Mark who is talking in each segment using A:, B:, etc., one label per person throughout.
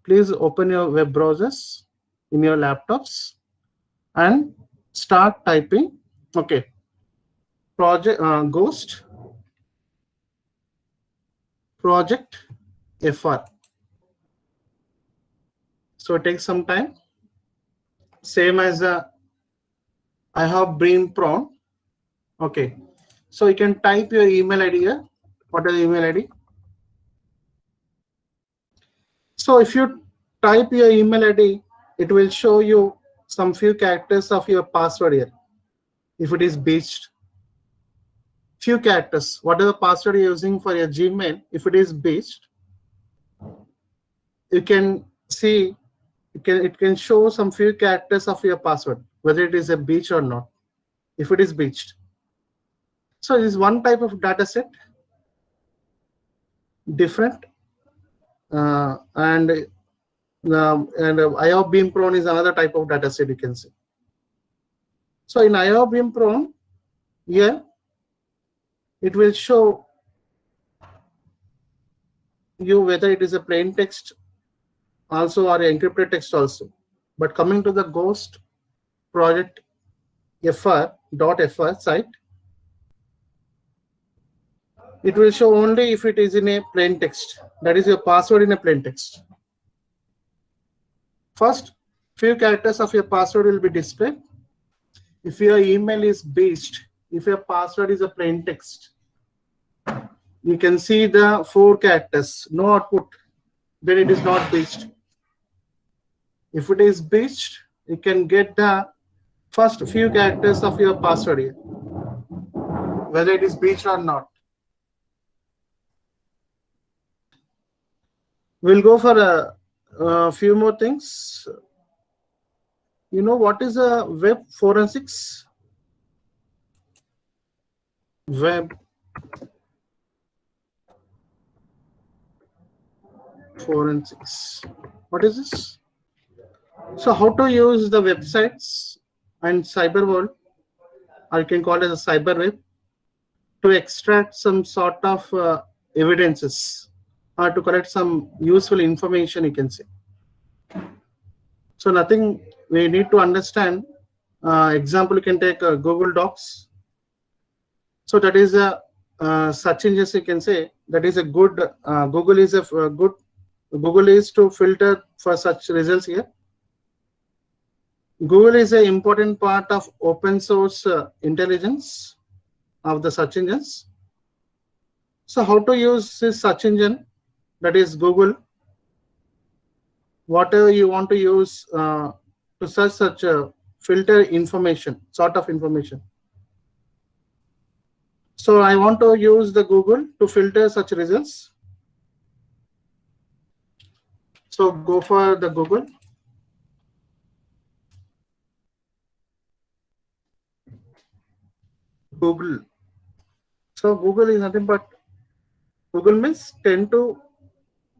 A: please open your web browsers in your laptops and start typing. Okay, project Ghost project FR. So it takes some time. Same as I have been prone. Okay, so you can type your email ID here. What is the email ID? So if you type your email ID, it will show you some few characters of your password here. If it is breached, few characters, whatever password you're using for your Gmail, if it is breached, you can see it can show some few characters of your password, whether it is a breach or not, if it is breached. So it is one type of data set, different, and IO Beam Prone is another type of data set you can see. So in IO Beam Prone, here it will show you whether it is a plain text also or encrypted text also. But coming to the Ghost project fr.fr site, it will show only if it is in a plain text. That is your password in a plain text. First, few characters of your password will be displayed. If your email is breached, if your password is a plain text, you can see the 4 characters, no output, then it is not breached. If it is breached, you can get the first few characters of your password here, whether it is breached or not. We'll go for a few more things. You know what is a web forensics? Web forensics. What is this? So how to use the websites and cyber world, or you can call it a cyber web, to extract some sort of evidences or to collect some useful information, you can say. So nothing we need to understand. Example, you can take Google Docs. So that is a search engine, you can say, that is a good Google is a good Google is to filter for such results here. Google is an important part of open source intelligence of the search engines. So how to use this search engine, that is Google, whatever you want to use to search such a filter information, sort of information. So I want to use the Google to filter such results. So go for the Google. Google. So Google is nothing but, Google means 10 to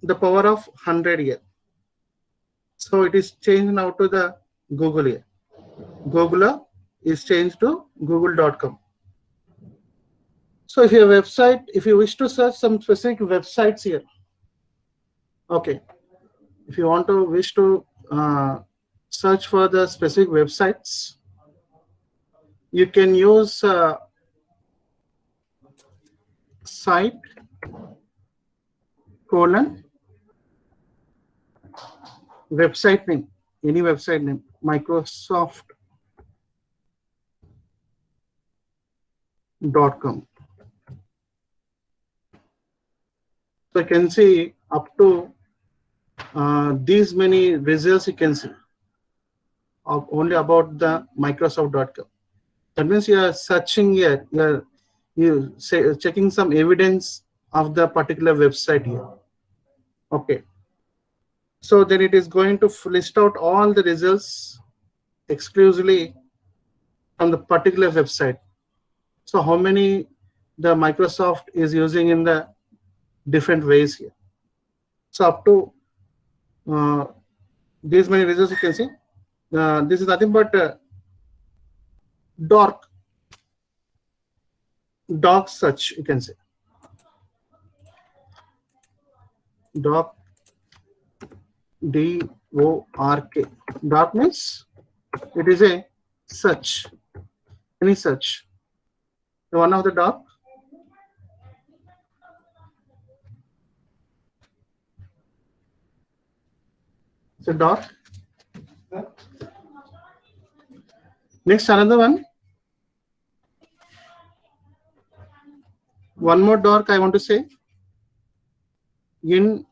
A: the power of 100 here. So it is changed now to the Google here. Google is changed to google.com. So if your website, if you wish to search some specific websites here, okay, if you want to wish to search for the specific websites, you can use site : website name, any website name, Microsoft.com. So you can see up to these many results you can see of only about the Microsoft.com. That means you are searching here, you say checking some evidence of the particular website here. Okay. So then it is going to list out all the results exclusively from the particular website. So how many the Microsoft is using in the different ways here. So up to these many results you can see. This is nothing but dark search, you can say. D-O-R-K. Dark means it is a search, any search. One of the dark. So dark. Next, another one. One more dark I want to say. In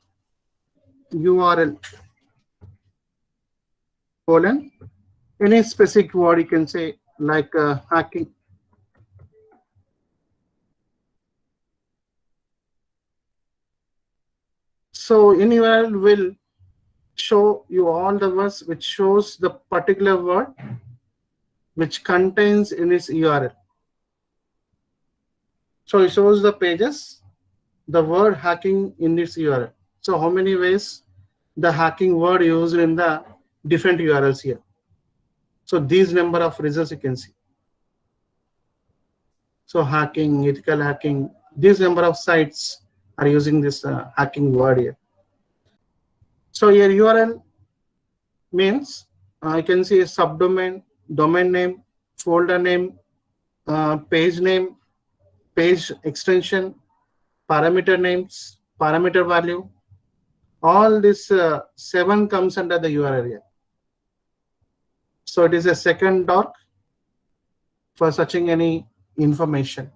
A: URL colon any specific word you can say, like hacking. So in URL will show you all the words which shows the particular word which contains in its URL. So it shows the pages, the word hacking in its URL. So how many ways the hacking word used in the different URLs here. So these number of results you can see. So hacking, ethical hacking, these number of sites are using this hacking word here. So your URL means I can see a subdomain, domain name, folder name, page name, page extension, parameter names, parameter value. All this 7 comes under the URL here. So it is a second doc for searching any information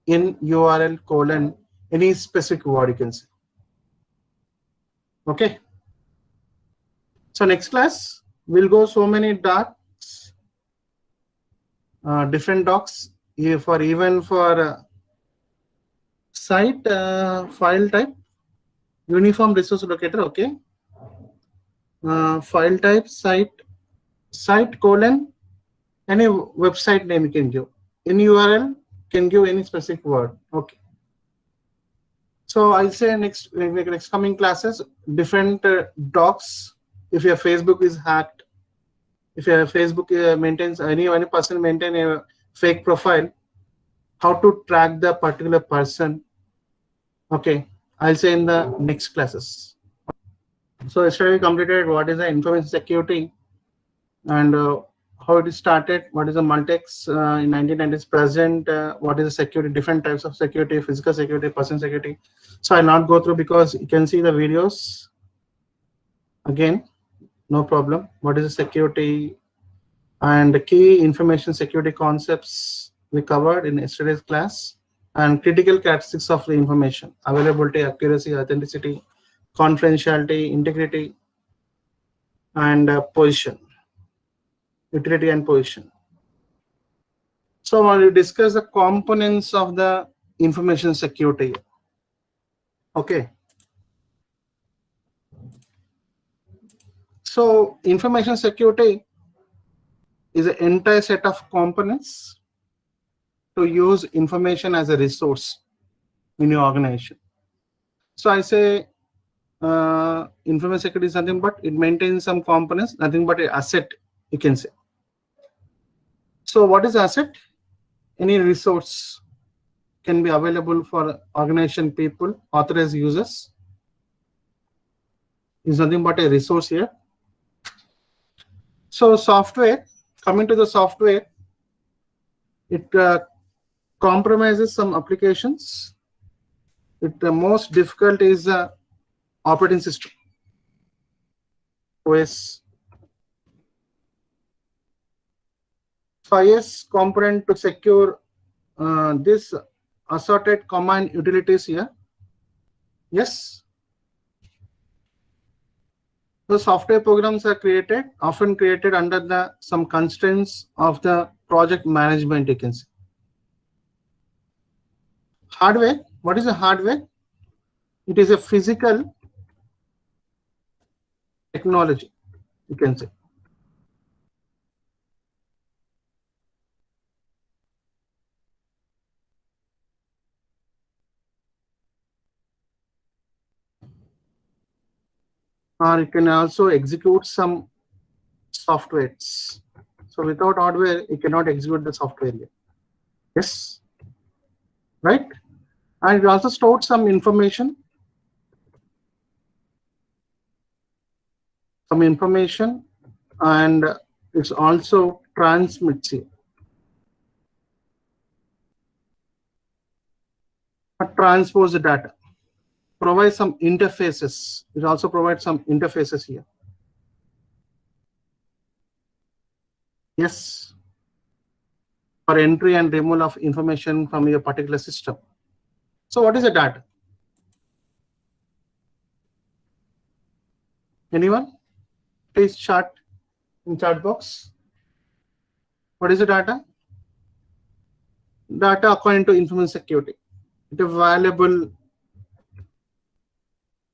A: in URL colon any specific word you can say. Okay. So next class we'll go so many docs, different docs for even for site file type, uniform resource locator. Okay. File type site colon any website name you can give. In URL can give any specific word. Okay. So I'll say next coming classes different docs. If your Facebook is hacked, if your Facebook maintains any person maintain a fake profile, how to track the particular person. Okay, I'll say in the next classes. So yesterday we completed what is the information security and how it is started, what is the Multex in 1990s present, what is the security, different types of security, physical security, person security. So I'll not go through because you can see the videos again, no problem. What is the security and the key information security concepts we covered in yesterday's class, and critical characteristics of the information: availability, accuracy, authenticity, confidentiality, integrity, and position, utility and position. So while we discuss the components of the information security. Okay. So information security is an entire set of components to use information as a resource in your organization. So I say information security is nothing but it maintains some components, nothing but an asset you can say. So what is asset? Any resource can be available for organization people, authorized users. Is nothing but a resource here. So software, coming to the software, it compromises some applications. The most difficult is the operating system, OS. IS component to secure this assorted command utilities here. Yes. The software programs are created, often created under the some constraints of the project management, you can see. Hardware, what is a hardware? It is a physical technology, you can say. Or you can also execute some softwares. So without hardware, you cannot execute the software here. Yes, right? And it also stored some information. some information, and it's also transmits here. Transpose the data, provide some interfaces. It also provides some interfaces here. Yes, for entry and removal of information from your particular system. So what is the data? Anyone? Please chat in chat box. What is the data? Data according to information security. It's a valuable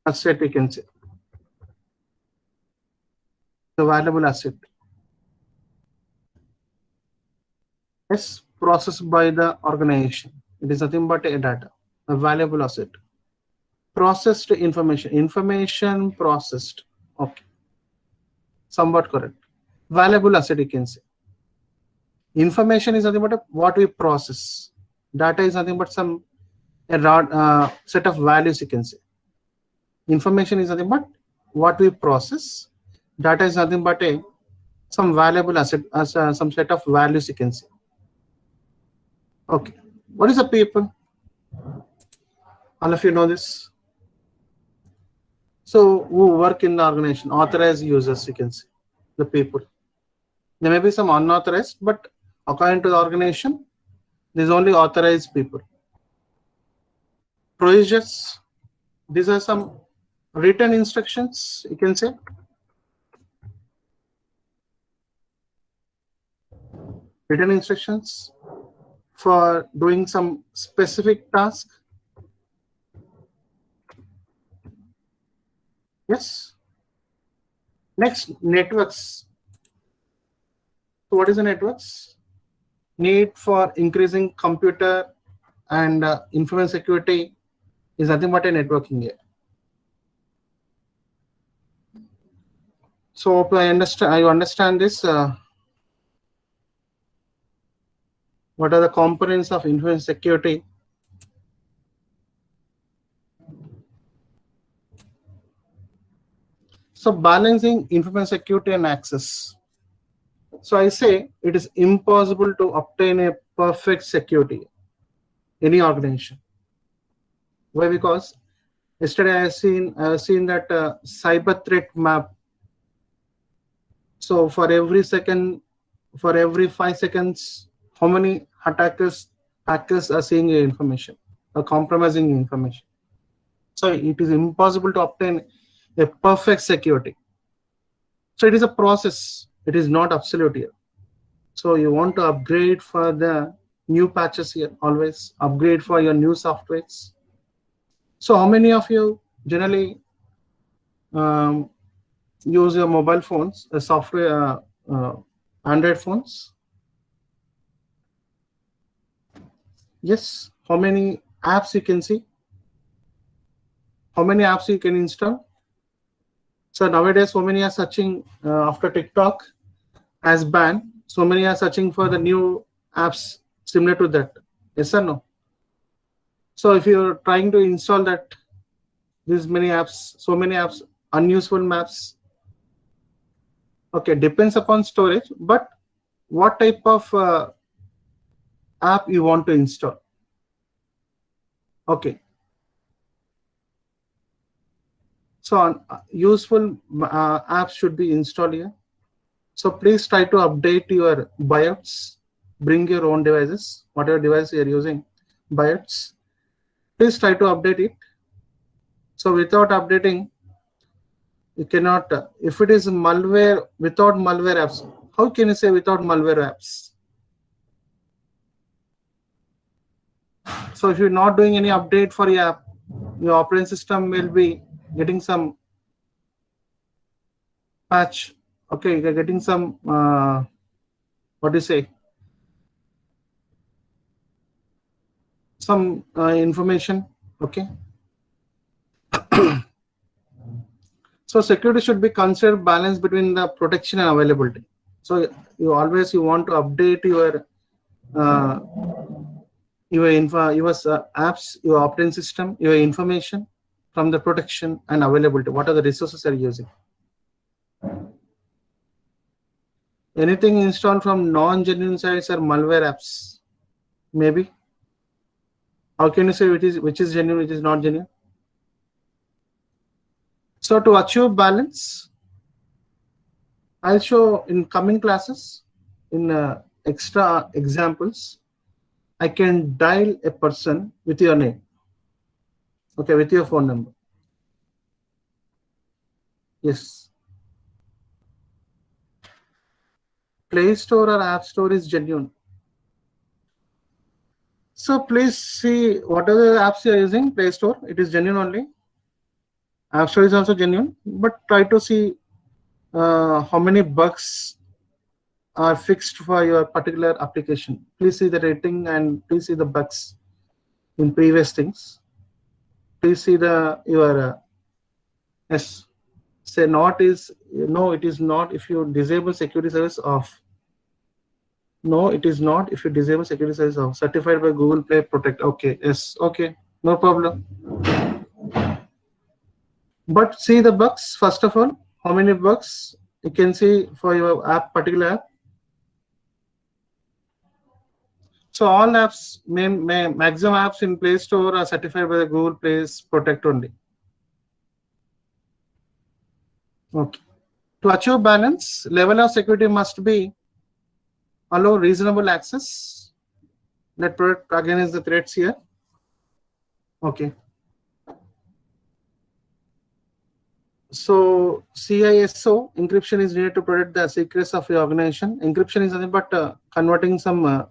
A: asset, we can say. The valuable asset. Yes, processed by the organization. It is nothing but a data, a valuable asset. Processed information, information processed. Okay, somewhat correct. Valuable asset, you can say. Information is nothing but what we process. Data is nothing but some set of values, you can say. Information is nothing but what we process. Data is nothing but some valuable asset, as some set of values, you can say. Okay, what is the people? All of you know this. So who work in the organization, authorized users, you can say, the people. There may be some unauthorized, but according to the organization, there's only authorized people. Procedures, these are some written instructions, you can say. Written instructions for doing some specific task. Yes. Next, networks. So what is the networks? Need for increasing computer and information security is nothing but a networking here. So hope I understand this. What are the components of information security? So balancing information security and access. So I say it is impossible to obtain a perfect security in any organization. Why? Because yesterday I have seen that cyber threat map. So for every second, for every 5 seconds, how many hackers are seeing your information or compromising information? So it is impossible to obtain a perfect security. So it is a process. It is not absolute here. So you want to upgrade for the new patches here, always upgrade for your new softwares. So how many of you generally use your mobile phones, software, Android phones? Yes. How many apps you can see? How many apps you can install? So nowadays, so many are searching after TikTok as banned. So many are searching for the new apps similar to that. Yes or no? So if you're trying to install that, these many apps, so many apps, unuseful maps. Okay, depends upon storage, but what type of app you want to install? Okay. So useful apps should be installed here. So please try to update your BIOS. Bring your own devices, whatever device you are using, BIOS. Please try to update it. So without updating, you cannot. If it is malware, without malware apps, how can you say without malware apps? So if you're not doing any update for your app, your operating system will be getting some patch. Okay, you're getting some what do you say? Some information. Okay. So security should be considered balance between the protection and availability. So you always want to update your apps, your operating system, your information from the protection and availability. What are the resources are you using? Anything installed from non-genuine sites or malware apps? Maybe. How can you say which is genuine, which is not genuine? So to achieve balance, I'll show in coming classes in extra examples. I can dial a person with your name, okay, with your phone number. Yes. Play Store or App Store is genuine. So please see what are the apps you are using. Play Store, it is genuine only. App Store is also genuine, but try to see how many bugs are fixed for your particular application. Please see the rating and please see the bugs in previous things. Please see the your yes. Say not is no, it is not if you disable security service off. No, it is not if you disable security service off. Certified by Google Play Protect. Okay, yes, okay, no problem. But see the bugs first of all. How many bugs you can see for your app, particular app? So all apps, maximum apps in Play Store are certified by the Google Play Protect only. Okay. To achieve balance, level of security must be allow reasonable access. Let protect against the threats here. Okay. So CISO encryption is needed to protect the secrets of your organization. Encryption is nothing but converting some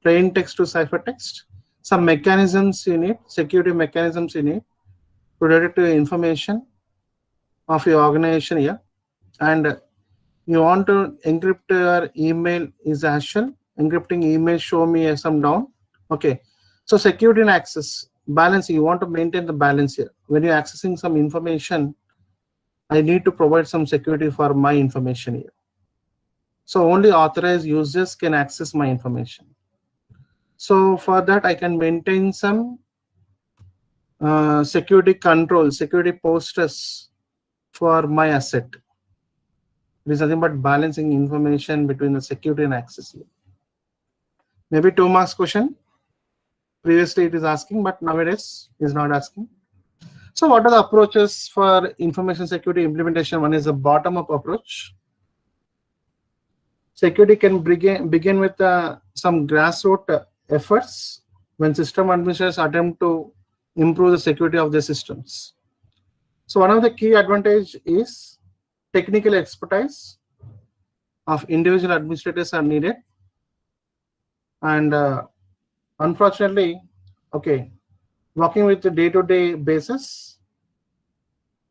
A: plain text to ciphertext. Some mechanisms you need, security mechanisms you need to protect the information of your organization here. And you want to encrypt your email is actual. Encrypting email show me some down. Okay. So security and access balance. You want to maintain the balance here. When you're accessing some information, I need to provide some security for my information here. So only authorized users can access my information. So for that, I can maintain some security control, security posters for my asset. It is nothing but balancing information between the security and access here. Maybe 2 marks question. Previously it is asking, but nowadays is not asking. So what are the approaches for information security implementation? One is a bottom-up approach. Security can begin with some grassroots efforts when system administrators attempt to improve the security of their systems. So one of the key advantage is technical expertise of individual administrators are needed. And unfortunately, okay, working with the day-to-day basis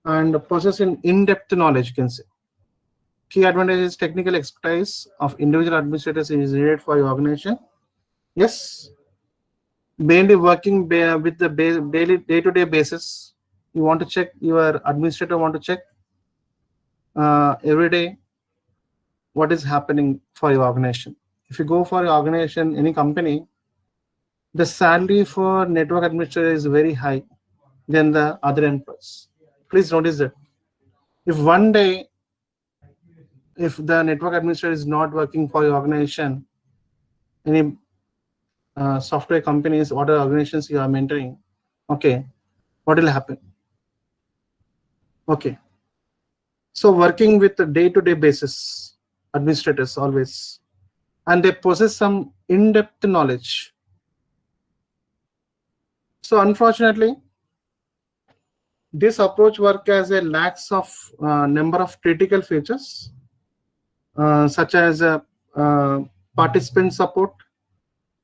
A: and possessing in-depth knowledge, you can say. Key advantage is technical expertise of individual administrators is needed for your organization. Yes, mainly working with the daily day-to-day basis. You want to check, your administrator want to check every day what is happening for your organization. If you go for your organization, any company, the salary for network administrator is very high than the other employees. Please notice that. If one day, if the network administrator is not working for your organization, any software companies, what are organizations you are mentoring, okay, what will happen? Okay. So working with the day-to-day basis, administrators always, and they possess some in-depth knowledge. So unfortunately, this approach work as a lacks of number of critical features, such as participant support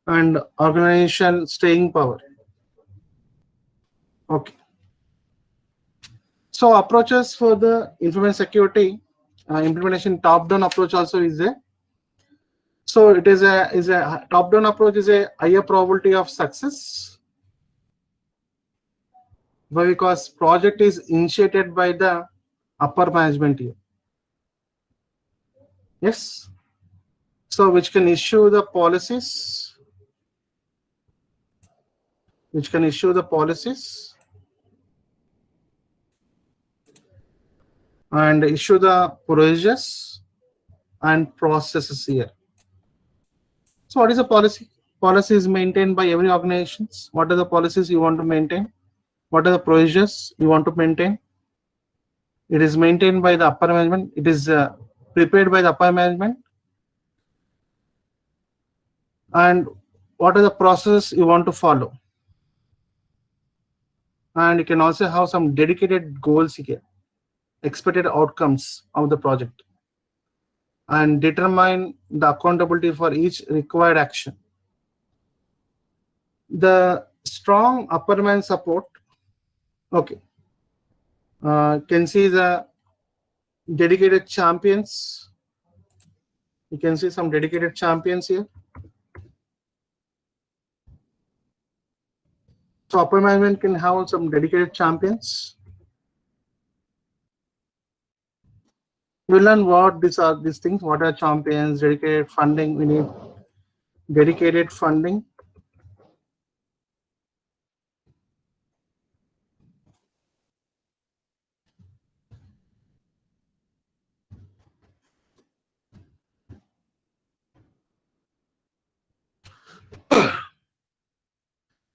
A: and organization staying power. Okay. So approaches for the information security implementation, top-down approach also is there. So it is a top-down approach is a higher probability of success, because project is initiated by the upper management here. Yes. So which can issue the policies, and issue the procedures and processes here. So what is a policy? Policy is maintained by every organization. What are the policies you want to maintain? What are the procedures you want to maintain? It is maintained by the upper management. It is prepared by the upper management. And what are the processes you want to follow? And you can also have some dedicated goals here, expected outcomes of the project, and determine the accountability for each required action. The strong upper man support. Okay. Can see the dedicated champions. You can see some dedicated champions here. So upper management can have some dedicated champions. We'll learn what these are, these things. What are champions? Dedicated funding. We need dedicated funding.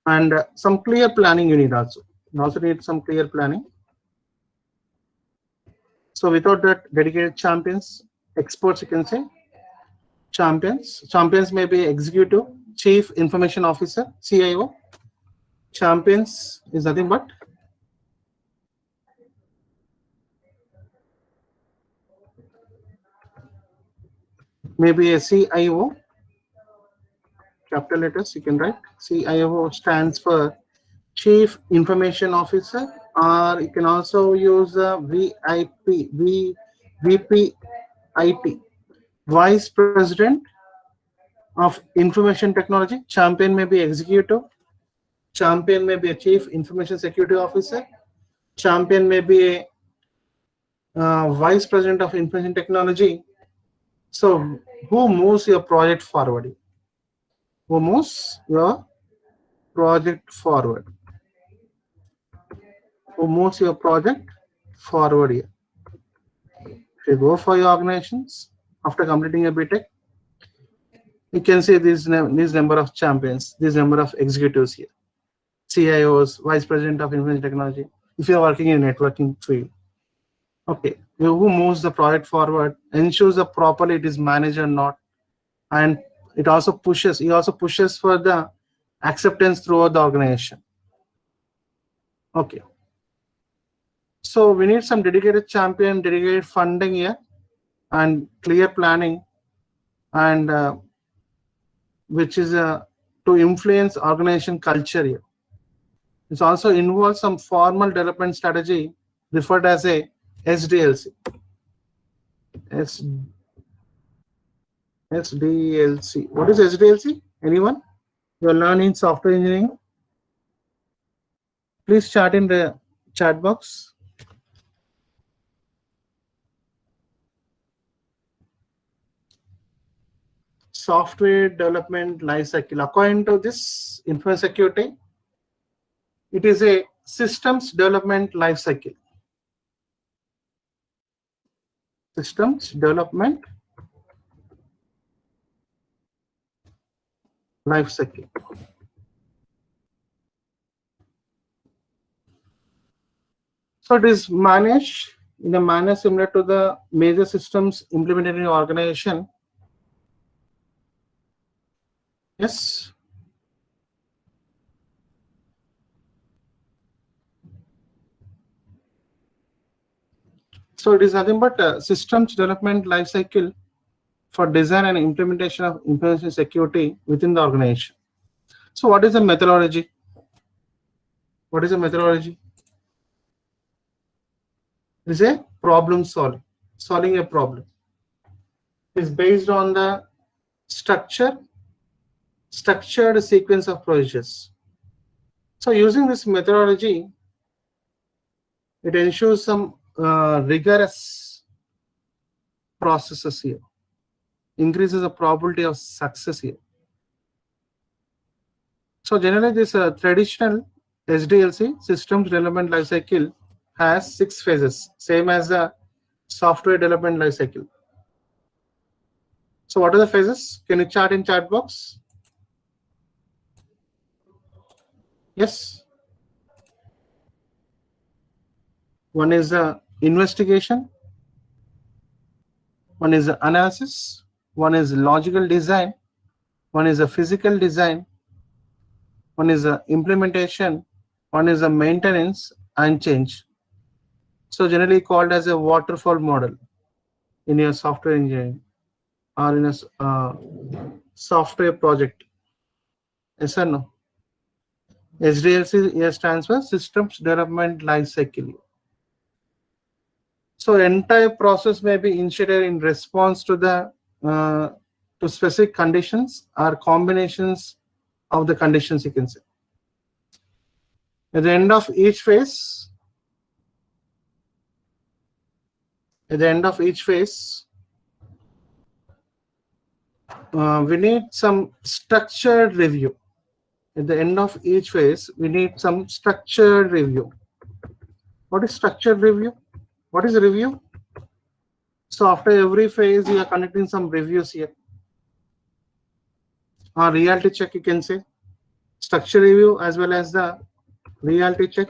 A: And some clear planning you need also. You also need some clear planning. So without that dedicated champions, experts, you can say champions. Champions may be executive, chief information officer, CIO. Champions is nothing but maybe a CIO. Capital letters you can write. CIO stands for Chief Information Officer, or you can also use VP IT, Vice President of Information Technology. Champion may be executive. Champion may be a Chief Information Security Officer. Champion may be a Vice President of Information Technology. So who moves your project forward? Who moves your project forward? Who moves your project forward here? If you go for your organizations after completing a BTech, you can see this number of champions, this number of executives here, CIOs, Vice President of Information Technology. If you are working in a networking field, okay, who moves the project forward, ensures that properly it is managed or not, and it also pushes. He also pushes for the acceptance throughout the organization. Okay. So we need some dedicated champion, dedicated funding here, and clear planning, and which is to influence organization culture here. It also involves some formal development strategy referred as a SDLC. SDLC. What is SDLC? Anyone? You are learning software engineering. Please chat in the chat box. Software development lifecycle. According to this information security, it is a systems development lifecycle. Systems development lifecycle. So it is managed in a manner similar to the major systems implemented in your organization. Yes. So it is nothing but a systems development lifecycle for design and implementation of information security within the organization. So what is the methodology? What is the methodology? It is a problem solving a problem. It is based on the structured sequence of procedures. So using this methodology, it ensures some rigorous processes here, increases the probability of success here. So generally this traditional SDLC, systems development lifecycle, has 6 phases, same as the software development lifecycle. So what are the phases? Can you chat in chat box? Yes. One is the investigation. One is the analysis. One is logical design. One is a physical design. One is a implementation. One is a maintenance and change. So generally called as a waterfall model in your software engineering or in a software project. Yes or no? SDLC stands for Systems Development Life Cycle. So entire process may be initiated in response to the to specific conditions or combinations of the conditions, you can say. At the end of each phase, we need some structured review. At the end of each phase, we need some structured review. What is structured review? What is a review? So after every phase, you are conducting some reviews here. Or reality check, you can say. Structure review as well as the reality check.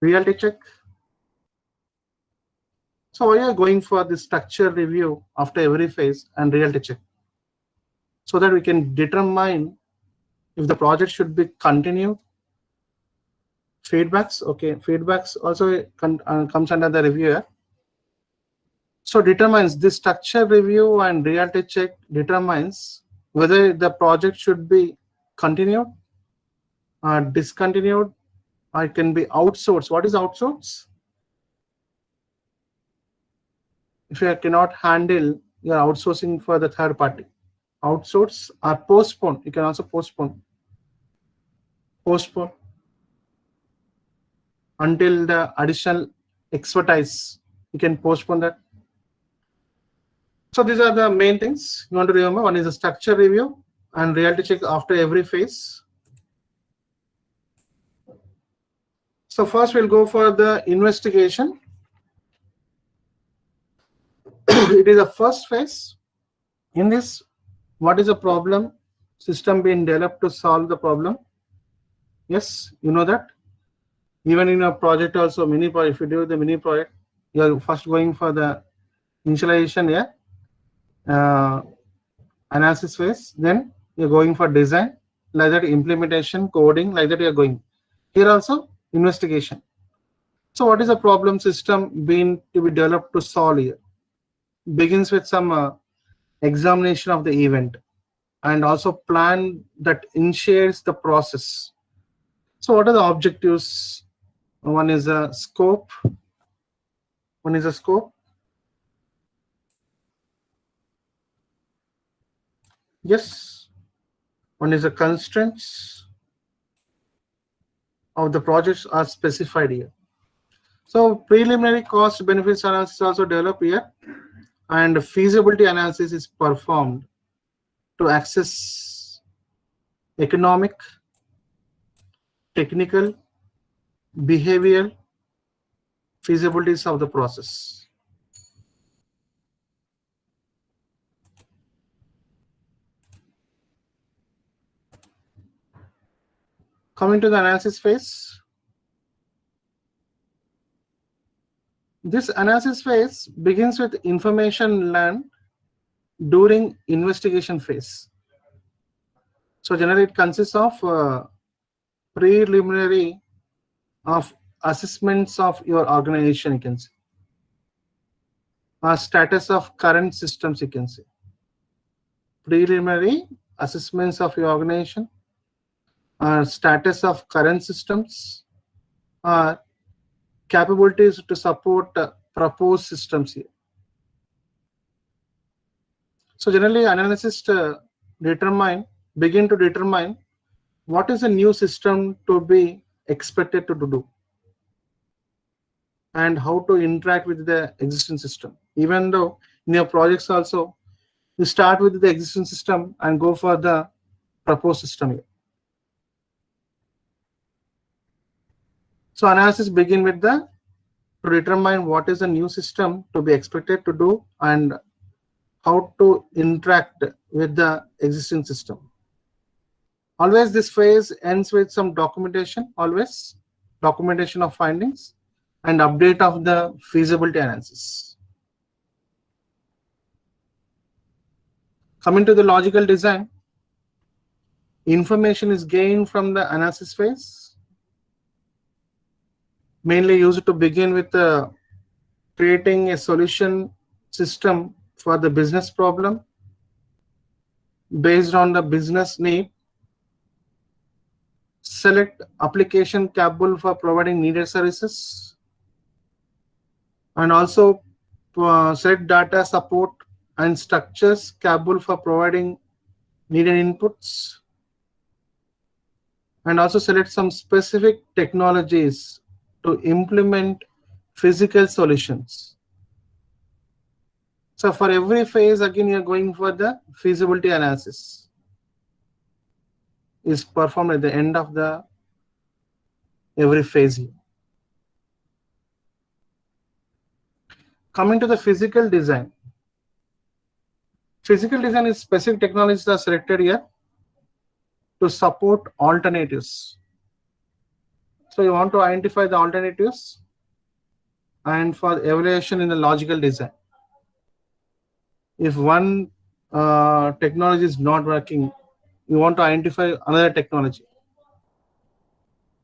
A: Reality check. So why are you going for the structure review after every phase and reality check? So that we can determine if the project should be continued. Feedbacks, okay, feedbacks also comes under the reviewer. So determines this structure review and reality check determines whether the project should be continued or discontinued, or it can be outsourced. What is outsourced? If you cannot handle, you are outsourcing for the third party. Outsource or postpone. You can also postpone. Postpone until the additional expertise. You can postpone that. So these are the main things you want to remember. One is a structure review and reality check after every phase. So first we'll go for the investigation. It is a first phase. In this, what is the problem? System being developed to solve the problem. Yes, you know that. Even in a project also, mini project, if you do the mini project, you are first going for the initialization here, analysis phase, then you're going for design, like that implementation, coding, like that you're going. Here also, investigation. So what is the problem system being to be developed to solve here? Begins with some examination of the event and also plan that initiates the process. So what are the objectives? One is a scope. One is a scope. Yes. One is the constraints of the projects are specified here. So preliminary cost benefits analysis also developed here, and feasibility analysis is performed to assess economic, technical, behavioral feasibilities of the process. Coming to the analysis phase. This analysis phase begins with information learned during investigation phase. So generally it consists of preliminary of assessments of your organization, you can say. Status of current systems, you can say. Preliminary assessments of your organization, status of current systems, capabilities to support proposed systems here. So generally analysts begin to determine what is a new system to be expected to do and how to interact with the existing system. Even though in your projects also, you start with the existing system and go for the proposed system here. So analysis begin with the to determine what is the new system to be expected to do and how to interact with the existing system. Always this phase ends with some documentation, always documentation of findings and update of the feasibility analysis. Coming to the logical design, information is gained from the analysis phase, mainly used to begin with creating a solution system for the business problem based on the business need, select application capable for providing needed services, and also select data support and structures capable for providing needed inputs, and also select some specific technologies to implement physical solutions. So for every phase, again, you're going for the feasibility analysis is performed at the end of the every phase here. Coming to the physical design. Physical design is specific technologies that are selected here to support alternatives. So you want to identify the alternatives and for evaluation in the logical design. If one technology is not working, you want to identify another technology.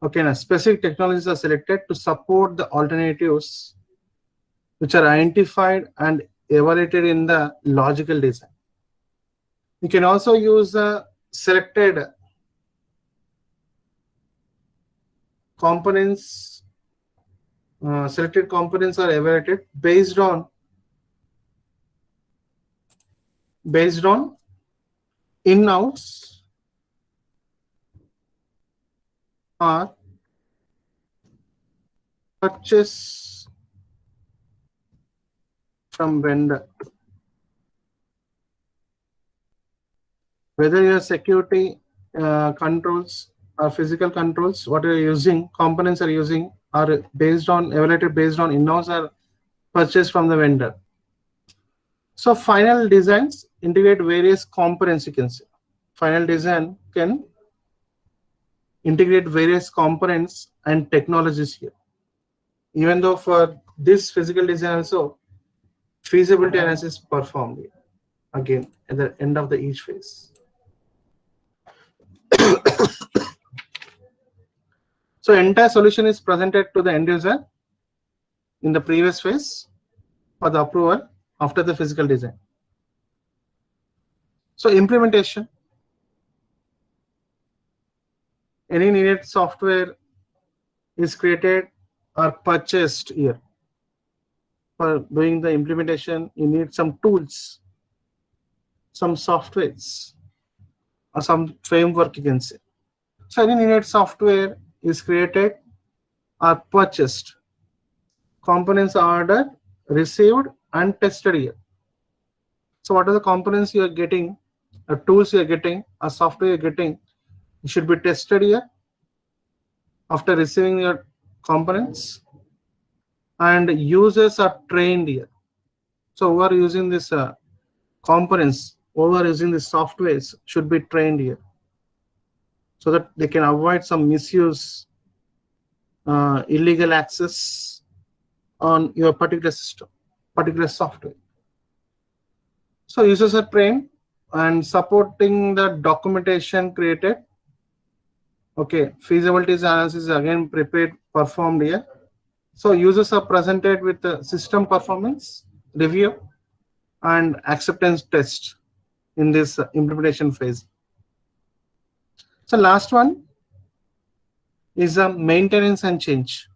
A: Okay, now specific technologies are selected to support the alternatives which are identified and evaluated in the logical design. You can also use the selected components. Selected components are evaluated based on in-house or purchase from vendor. Whether your security controls or physical controls, what you're using, components are using, are based on evaluated based on in-house or purchased from the vendor. So final designs integrate various components, you can say. Final design can integrate various components and technologies here. Even though for this physical design also, feasibility analysis performed here, again at the end of the each phase. So entire solution is presented to the end user in the previous phase for the approval after the physical design. So implementation. Any needed software is created or purchased here. For doing the implementation, you need some tools, some softwares, or some framework, you can say. So any needed software is created or purchased. Components are ordered, received, and tested here. So what are the components you are getting, or tools you are getting, or software you are getting? It should be tested here after receiving your components, and users are trained here. So who are using this components, who are using the softwares should be trained here, so that they can avoid some misuse, illegal access on your particular system, particular software. So users are trained and supporting the documentation created. Okay, feasibility analysis is again prepared, performed here. So users are presented with the system performance review and acceptance test in this implementation phase. So last one is a maintenance and change.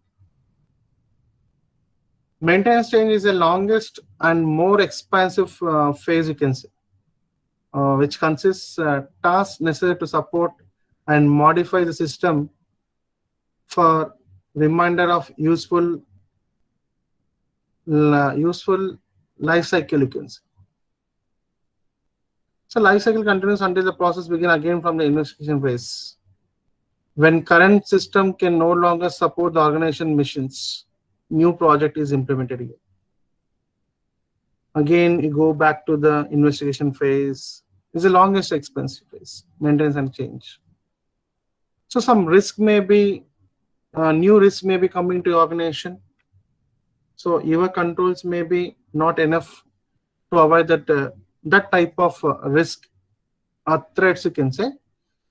A: Maintenance change is the longest and more expansive phase, you can say, which consists tasks necessary to support and modify the system for remainder of useful life cycle, you can say. So life cycle continues until the process begins again from the investigation phase, when current system can no longer support the organization missions. new project is implemented here. Again, you go back to the investigation phase. It's the longest expensive phase, maintenance and change. So some risk may be, new risk may be coming to your organization. So your controls may be not enough to avoid that that type of risk or threats, you can say,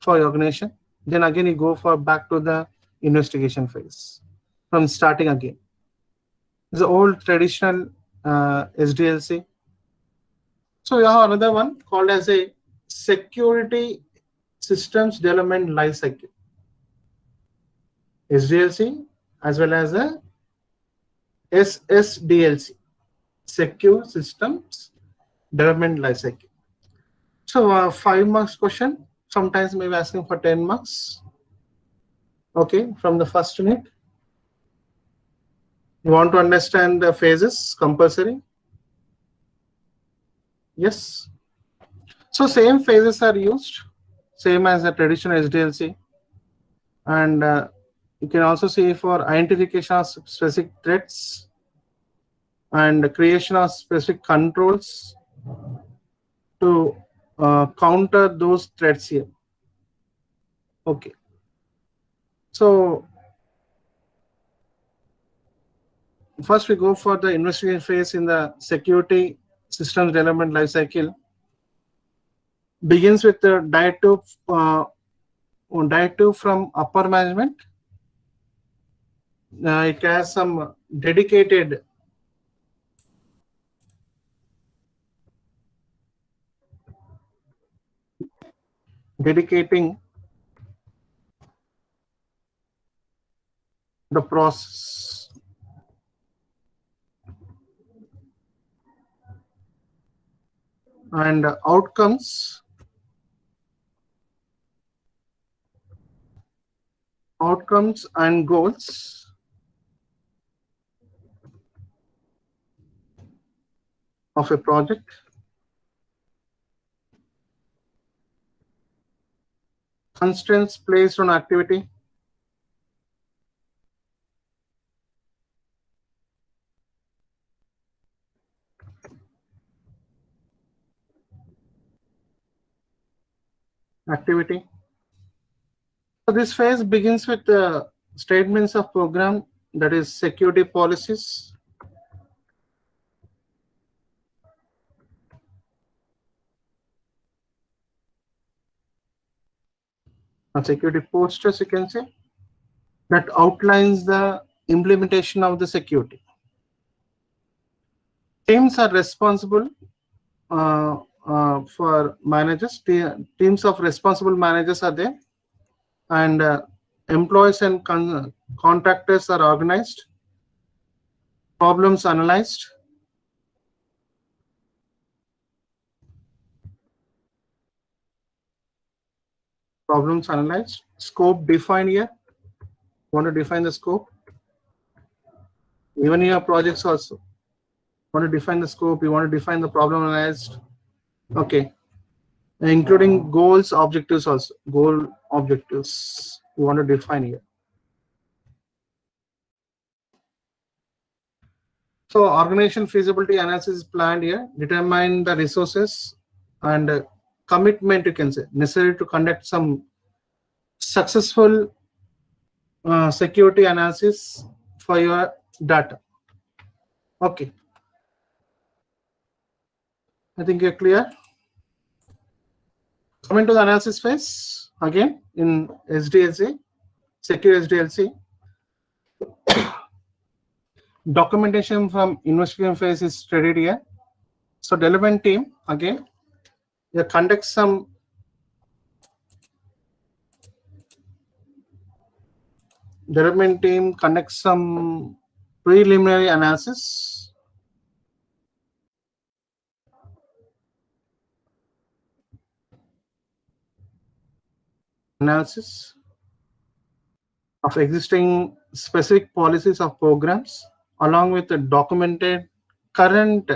A: for your organization. Then again, you go for back to the investigation phase from starting again. The old traditional SDLC. So you have another one called as a security systems development lifecycle. SDLC as well as a SSDLC, secure systems development lifecycle. So 5 marks question, sometimes maybe asking for 10 marks. Okay, from the first unit. You want to understand the phases, compulsory? Yes. So same phases are used, same as a traditional SDLC. And you can also see for identification of specific threats and creation of specific controls to counter those threats here. Okay. So first we go for the investigation phase in the security systems development lifecycle. Begins with the directive from upper management. It has some dedicated dedicating the process and outcomes and goals of a project. Constraints placed on activity. So this phase begins with the statements of program, that is security policies. A security posters, you can say, that outlines the implementation of the security. Teams are responsible for managers. Teams of responsible managers are there, and employees and contractors are organized. Problems analyzed. Scope defined here. Want to define the scope. Even in your projects also. Want to define the scope. You want to define the problem analyzed. Okay. Including goals, objectives also. Goal objectives. You want to define here. So organization feasibility analysis is planned here. Determine the resources and commitment, you can say, necessary to conduct some successful security analysis for your data. Okay. I think you're clear. Coming to the analysis phase, again in SDLC, secure SDLC. Documentation from investigation phase is studied here. So development team, again, you conduct some preliminary analysis. Of existing specific policies of programs, along with the documented current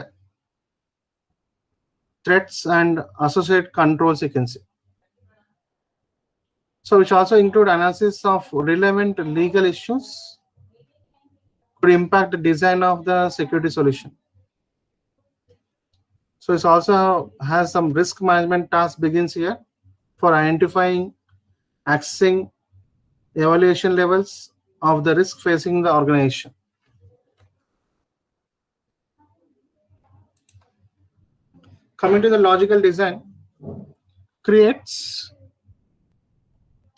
A: threats and associated controls, you can see. So which also include analysis of relevant legal issues could impact the design of the security solution. So it also has some risk management task begins here for identifying, accessing, evaluation levels of the risk facing the organization. Coming to the logical design, creates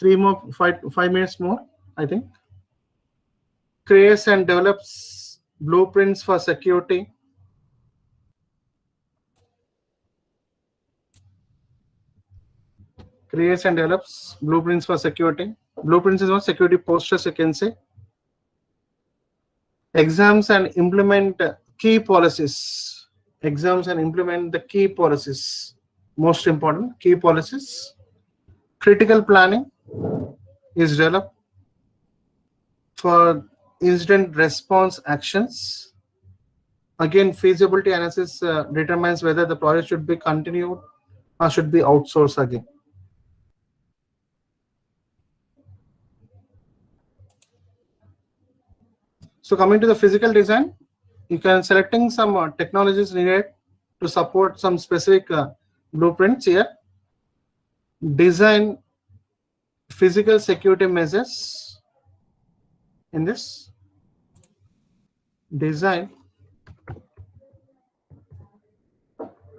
A: 5 minutes more, I think. Creates and develops blueprints for security. Creates and develops blueprints for security. Blueprints is what security posters, you can say. Exams and implement key policies. Exams and implement the key policies. Most important, key policies. Critical planning is developed for incident response actions. Again, feasibility analysis determines whether the project should be continued or should be outsourced again. So coming to the physical design, you can selecting some technologies needed to support some specific blueprints here. Design physical security measures in this. Design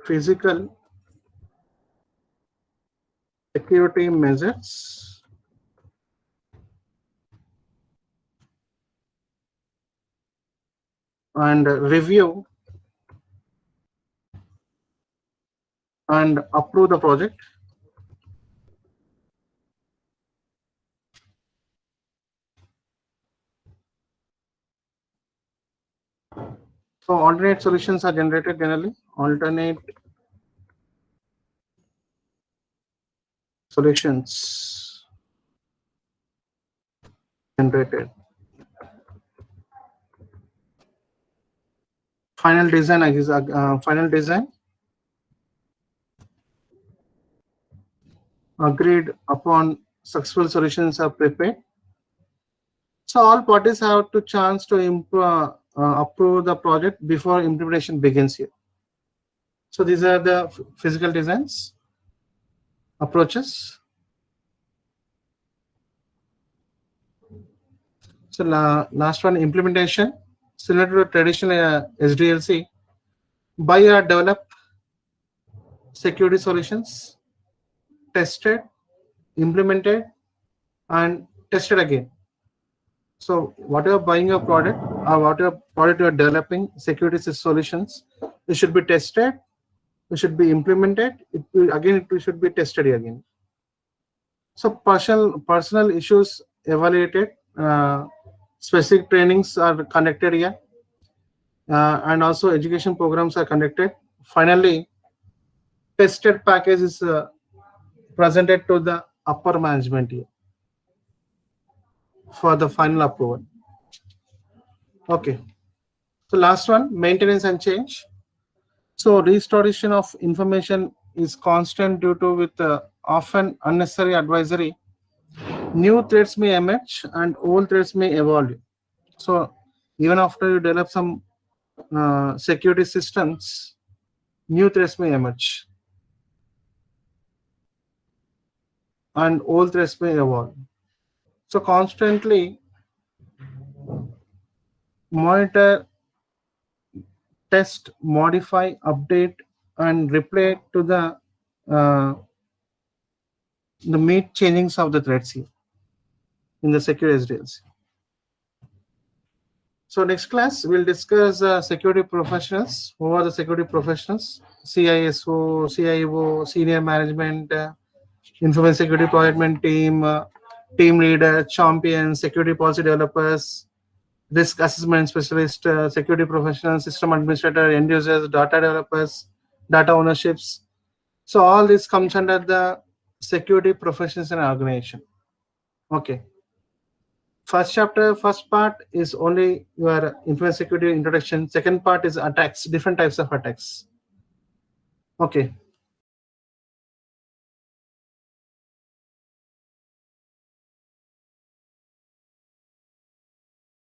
A: physical security measures and review and approve the project. So alternate solutions are generated generally. Alternate solutions generated. Final design is final design agreed upon. Successful solutions are prepared. So all parties have to chance to approve the project before implementation begins here. So these are the physical designs approaches. So last one, implementation. Similar to traditional SDLC, buy or develop security solutions, tested, implemented, and tested again. So whatever buying a product or whatever product you are developing, security solutions, it should be tested, it should be implemented, it should be tested again. So personal issues evaluated, specific trainings are conducted here, and also education programs are conducted. Finally, tested package is presented to the upper management here for the final approval. Okay. So last one, maintenance and change. So restoration of information is constant due to with often unnecessary advisory. New threats may emerge and old threats may evolve. So even after you develop some security systems, new threats may emerge and old threats may evolve. So constantly monitor, test, modify, update, and reply to the meet changings of the threats here in the secure SDLC. So next class we'll discuss security professionals. Who are the security professionals? CISO, CIO, senior management, information security project team, team leader, champion, security policy developers, risk assessment specialist, security professionals, system administrator, end users, data developers, data ownerships. So all this comes under the security professions and organization. Okay. First chapter, first part is only your information security introduction. Second part is attacks, different types of attacks. Okay.